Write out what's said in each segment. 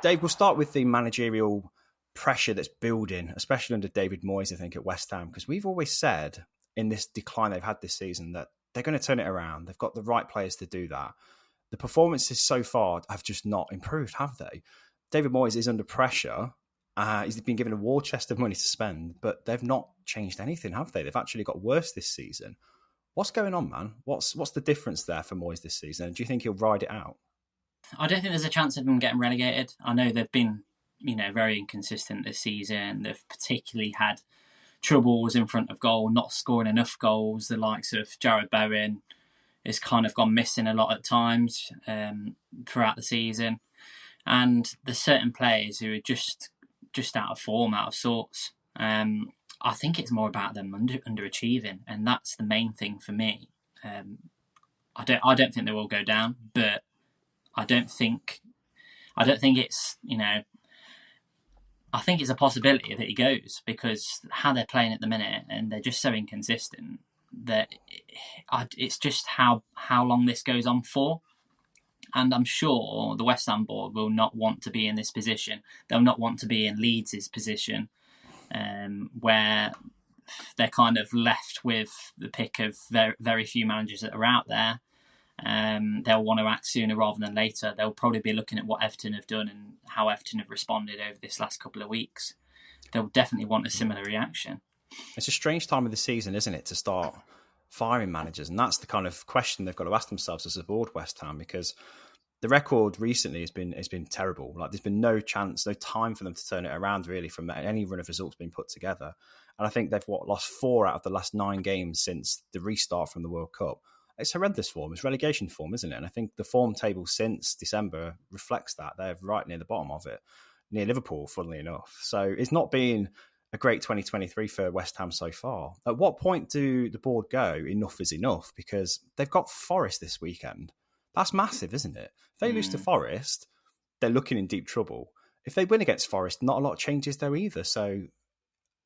Dave, we'll start with the managerial pressure that's building, especially under David Moyes, I think, at West Ham, because we've always said in this decline they've had this season that they're going to turn it around. They've got the right players to do that. The performances so far have just not improved, have they? David Moyes is under pressure. He's been given a war chest of money to spend, but they've not changed anything, have they? They've actually got worse this season. What's going on, man? What's the difference there for Moyes this season? Do you think he'll ride it out? I don't think there's a chance of them getting relegated. I know they've been, very inconsistent this season. They've particularly had troubles in front of goal, not scoring enough goals. The likes of Jared Bowen has kind of gone missing a lot at times throughout the season. And there's certain players who are just out of form, out of sorts. I think it's more about them underachieving, and that's the main thing for me. I don't think they will go down, but I don't think it's, I think it's a possibility that he goes, because how they're playing at the minute, and they're just so inconsistent that it's just how long this goes on for. And I'm sure the West Ham board will not want to be in this position. They'll not want to be in Leeds' position, where they're kind of left with the pick of very, very few managers that are out there. They'll want to act sooner rather than later. They'll probably be looking at what Everton have done and how Everton have responded over this last couple of weeks. They'll definitely want a similar reaction. It's a strange time of the season, isn't it, to start firing managers? And that's the kind of question they've got to ask themselves as a board, West Ham, because the record recently has been terrible. Like, there's been no chance, no time for them to turn it around, really, from any run of results being put together. And I think they've lost 4 out of the last 9 games since the restart from the World Cup. It's horrendous form. It's relegation form, isn't it? And I think the form table since December reflects that. They're right near the bottom of it, near Liverpool, funnily enough. So it's not been a great 2023 for West Ham so far. At what point do the board go, enough is enough? Because they've got Forest this weekend. That's massive, isn't it? If they lose to Forest, they're looking in deep trouble. If they win against Forest, not a lot changes there either. So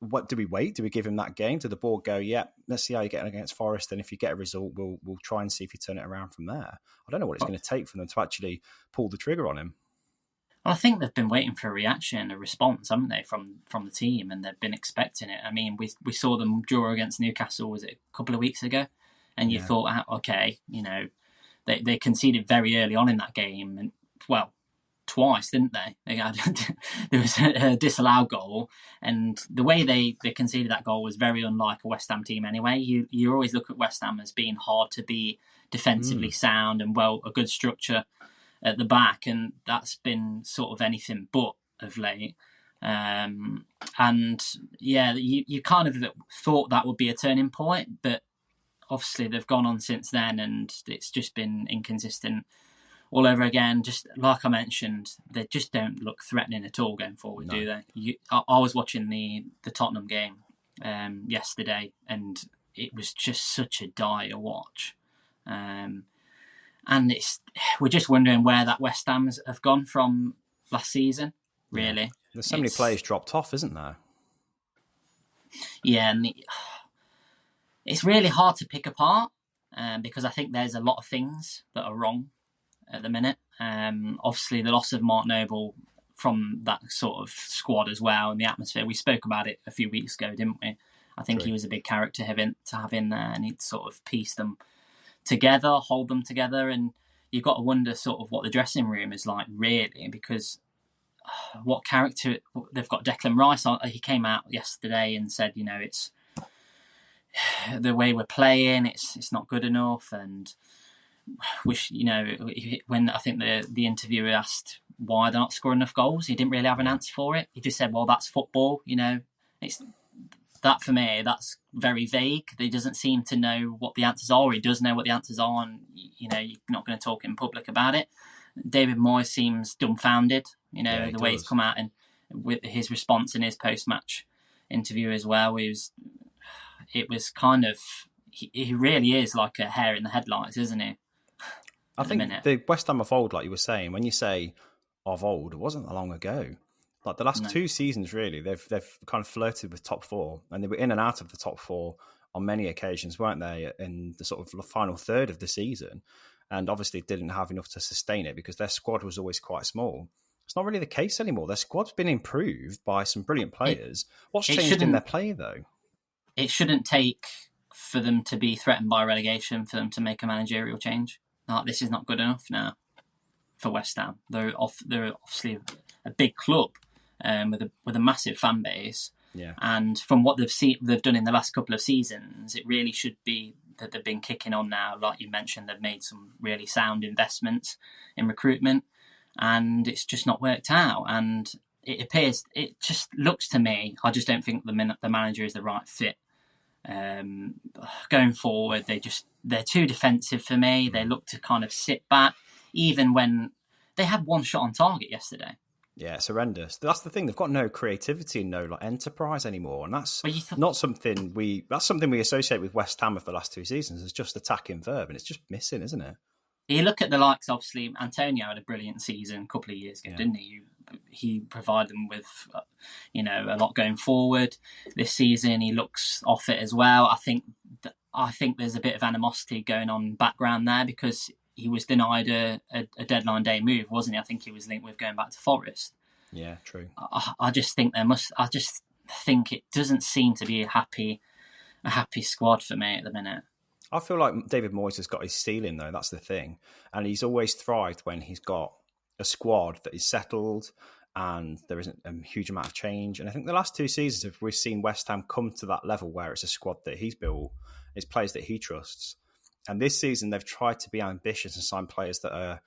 what do we wait? Do we give him that game? Do the board go, yeah, let's see how you get against Forest, and if you get a result, we'll try and see if you turn it around from there. I don't know what it's going to take for them to actually pull the trigger on him. Well, I think they've been waiting for a reaction, a response, haven't they, from the team, and they've been expecting it. I mean, we saw them draw against Newcastle, was it a couple of weeks ago? And you thought, okay, they conceded very early on in that game, and twice, didn't they? There was a disallowed goal, and the way they conceded that goal was very unlike a West Ham team anyway. You always look at West Ham as being hard to be defensively sound and a good structure at the back, and that's been sort of anything but of late. You kind of thought that would be a turning point, but obviously they've gone on since then, and it's just been inconsistent all over again. Just like I mentioned, they just don't look threatening at all going forward, do they? I was watching the Tottenham game yesterday, and it was just such a dire watch. And we're just wondering where that West Ham have gone from last season, really. Yeah. There's so many players dropped off, isn't there? Yeah, and it's really hard to pick apart because I think there's a lot of things that are wrong at the minute. Obviously, the loss of Mark Noble from that sort of squad as well, and the atmosphere. We spoke about it a few weeks ago, didn't we? I think He was a big character to have in there, and he'd sort of piece them together, hold them together, and you've got to wonder sort of what the dressing room is like, really, because what character they've got. Declan Rice, he came out yesterday and said, it's the way we're playing, it's not good enough, and when I think the interviewer asked why they're not scoring enough goals, he didn't really have an answer for it. He just said, well, that's football, it's that. For me, that's very vague. He doesn't seem to know what the answers are. He does know what the answers are, and you're not going to talk in public about it. David Moyes seems dumbfounded, the way he's come out, and with his response in his post-match interview as well. It was kind of, he really is like a hare in the headlights, isn't he? I think the West Ham of old, like you were saying, when you say of old, it wasn't that long ago. Like the last 2 seasons, really, they've kind of flirted with top 4, and they were in and out of the top 4 on many occasions, weren't they, in the sort of final third of the season, and obviously didn't have enough to sustain it because their squad was always quite small. It's not really the case anymore. Their squad's been improved by some brilliant players. What's changed in shouldn't- their play, though? It shouldn't take for them to be threatened by relegation for them to make a managerial change. Like, this is not good enough now for West Ham. They're obviously a big club with a massive fan base. Yeah. And from what they've done in the last couple of seasons, it really should be that they've been kicking on now. Like you mentioned, they've made some really sound investments in recruitment, and it's just not worked out. And it just looks to me, I just don't think the manager is the right fit. Going forward, they're too defensive for me. They look to kind of sit back, even when they had one shot on target yesterday. Yeah, it's horrendous. That's the thing. They've got no creativity and no enterprise anymore, and that's not something that's something we associate with West Ham of the last 2 seasons. It's just attacking verb, and it's just missing, isn't it? You look at the likes, obviously, Antonio had a brilliant season a couple of years ago, didn't he? He provided them with, a lot going forward. This season, he looks off it as well. I think there's a bit of animosity going on in the background there because he was denied a deadline day move, wasn't he? I think he was linked with going back to Forest. Yeah, true. I just think it doesn't seem to be a happy squad for me at the minute. I feel like David Moyes has got his ceiling, though. That's the thing. And he's always thrived when he's got a squad that is settled and there isn't a huge amount of change. And I think the last 2 seasons, we've seen West Ham come to that level where it's a squad that he's built, it's players that he trusts. And this season, they've tried to be ambitious and sign players that are,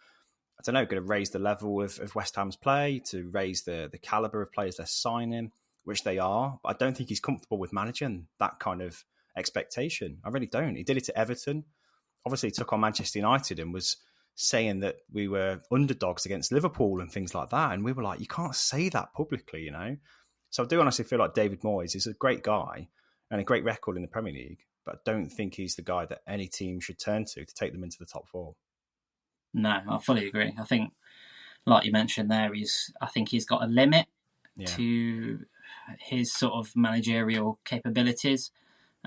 going to raise the level of West Ham's play, to raise the calibre of players they're signing, which they are. But I don't think he's comfortable with managing that kind of expectation. I really don't. He did it to Everton. Obviously, he took on Manchester United and was saying that we were underdogs against Liverpool and things like that. And we were like, you can't say that publicly, So I do honestly feel like David Moyes is a great guy and a great record in the Premier League, but I don't think he's the guy that any team should turn to take them into the top 4. No, I fully agree. I think, like you mentioned there, I think he's got a limit to his sort of managerial capabilities.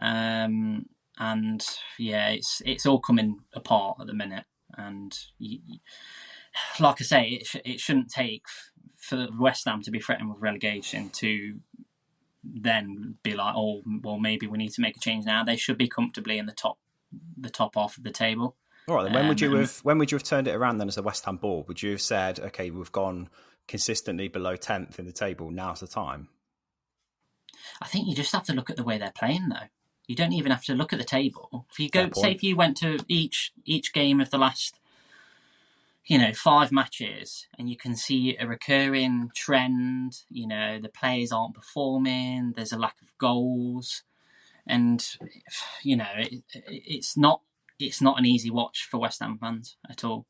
And yeah, it's all coming apart at the minute. And like I say, it shouldn't take for West Ham to be threatened with relegation to then be like, oh, well, maybe we need to make a change now. They should be comfortably in the top half of the table. All right, then when would you have turned it around then as a West Ham board? Would you have said, okay, we've gone consistently below 10th in the table, now's the time? I think you just have to look at the way they're playing, though. You don't even have to look at the table. If you if you went to each game of the last, 5 matches, and you can see a recurring trend. The players aren't performing. There's a lack of goals, and it's not an easy watch for West Ham fans at all.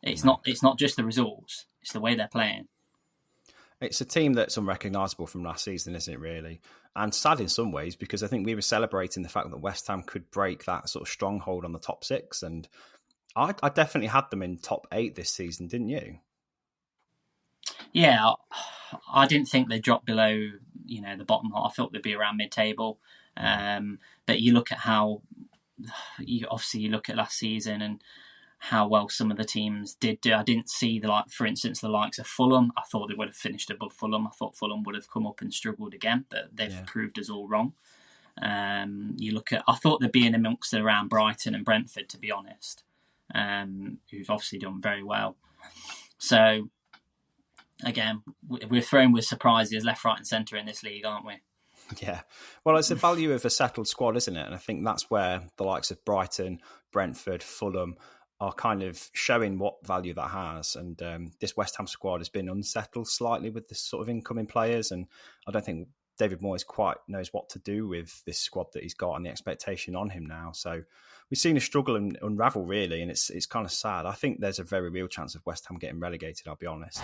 It's not just the results; it's the way they're playing. It's a team that's unrecognisable from last season, isn't it, really? And sad in some ways, because I think we were celebrating the fact that West Ham could break that sort of stronghold on the top 6. And I definitely had them in top 8 this season, didn't you? Yeah, I didn't think they'd drop below, the bottom half. I thought they'd be around mid-table. But you look at you look at last season and how well some of the teams did do. I didn't see for instance, the likes of Fulham. I thought they would have finished above Fulham. I thought Fulham would have come up and struggled again, but they've proved us all wrong. I thought they'd be in amongst around Brighton and Brentford, to be honest, who've obviously done very well. So again, we're thrown with surprises left, right and centre in this league, aren't we? Yeah. Well, it's the value of a settled squad, isn't it? And I think that's where the likes of Brighton, Brentford, Fulham are kind of showing what value that has. And this West Ham squad has been unsettled slightly with this sort of incoming players. And I don't think David Moyes quite knows what to do with this squad that he's got and the expectation on him now. So we've seen a struggle and unravel, really, and it's kind of sad. I think there's a very real chance of West Ham getting relegated, I'll be honest.